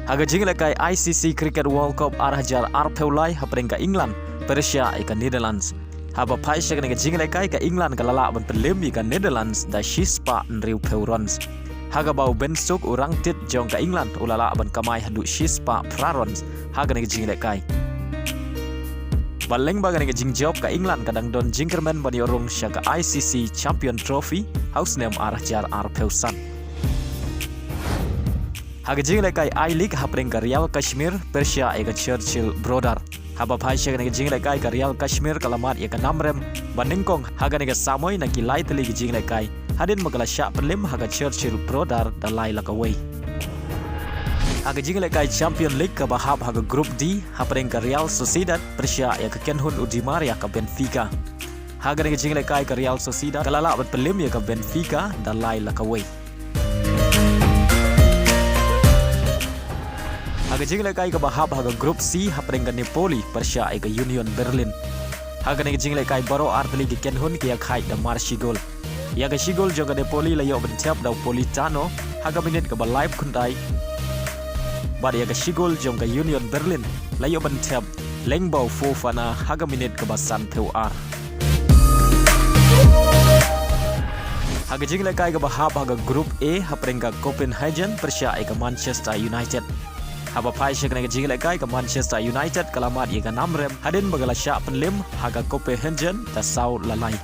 Haga jinglekai ICC Cricket World Cup arhajar arpeulai hapreng ka England, Persia ika Netherlands. Haba paisha ka jinglekai ka England ka lalaban pelim ika Netherlands da shispa nriu peurons. Haga bau bensuk urang tit jong ka England ulalaban kamai hadu shispa prarons haga jinglekai. Baleng baga jingjob ka England kadang don jingkerman bani orung syaga ICC Champion Trophy house name arhajar arpeusan. Haga jinglekai I-League hapreng ka Real Kashmir Persia eka Churchill Brodar. Haba paisha ka jinglekai ka Real Kashmir kalamat eka Namrem baningkong haga nega samoy na kilai teli ka jinglekai hadin magala syak pelim haga Churchill Brodar dalai lakaway. Haga jinglekai Champion League ka bahab haga Group D hapreng ka Real Sociedad Persia eka Kenhun Udimaria ka Benfica. Haga nega jinglekai ka Real Sociedad kalala bat pelim eka Benfica dalai lakaway. Haga jinglekai ka bahab haga Group C hapreng ka Napoli Persia eka Union Berlin. Haga nega jinglekai baro arteli ki Kenhun ki yakhai da Marshigol. Yaga Shigol joga Napoli layo bentiap da Politano haga minit ka ba live kundai. Bad yaga Shigol joga Union Berlin layo bentiap Lengbau Fofana haga minit ka ba Sanpeu R. Haga jinglekai ka bahab haga Group A hapreng ka Copenhagen Persia eka Manchester United. Haba paisha ka jinglekai ka Manchester United kalamat ika Namrem hadin bagala syak penlim haga Copenhagen da sau lalai.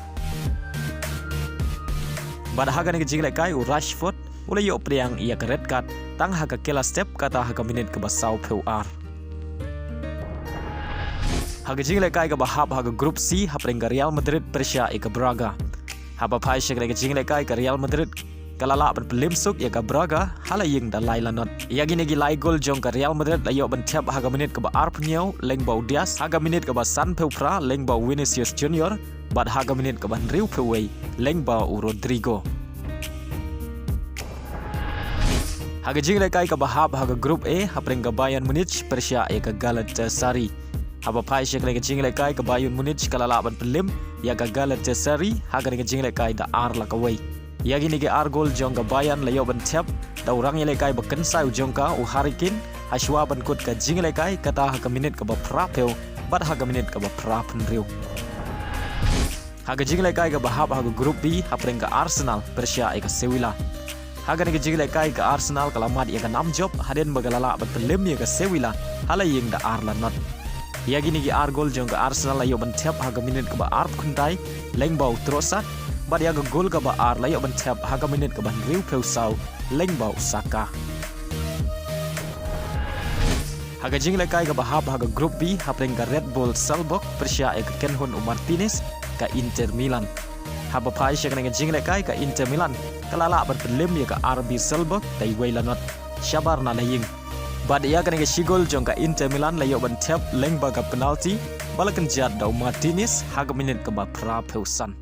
Bad haga jinglekai u Rashford ulayo priang ia ka red card tang haga kela step kata haga minit ka basau peu R. Haga jinglekai ka bahab haga Group C hapreng ka Real Madrid Persia ika Braga. Haba paisha ka jinglekai ka Real Madrid kalala berpelim suk ya ka Braga halaying da lai lanot. Ya gini lai gol jong ka Real Madrid layo bentiap haga minit ka ba Arpnyau Lengbau Dias haga minit ka ba Sanpeu Pra Lengbau Vinicius Junior bad haga minit ka ba Nriu Peway Lengbau Rodrigo. Haga jinglekai ka bahab haga Group A hapreng ka Bayern Munich Persia eka Galatasaray. Haba paisha ka jinglekai ka Bayern Munich kalala berpelim ya ka Galatasaray haga jinglekai da R lakaway. Yagi nige argol jongka Bayern layo bentiap da urang lekai bekensai jongka u Harikin haswa bankut ka jinglekai kata haga minit ka ba prapeu bad haga minit ka ba prapenriu. Haga jinglekai ka bahab haga Group B hapreng ka Arsenal Persia eka Sevilla. Haga nige jinglekai ka Arsenal kalamat eka namjob hadin bagalala bat pelim eka Sevilla halaying da Arlanot. Yagi nige argol jongka Arsenal layo bentiap haga minit ka ba Arp kuntai Lengbau Trossard bad yaga gol ka ba ar layo bentiap haga minit ka ba Nriu Peusau Lengbau Saka. Haga jinglekai ka bahab haga Group B hapreng ka Red Bull Salzburg Persia eka Kenhun Martinez ka Inter Milan. Haba paisha ka jinglekai ka Inter Milan kalala berpelim ya ka RB Salzburg dai Wailanot Shabar na laying. Bad yaga Shigol jong ka Inter Milan layo bentiap Lengbau ka penalti balakan jad da Martinez haga minit ka ba Pra Peusan.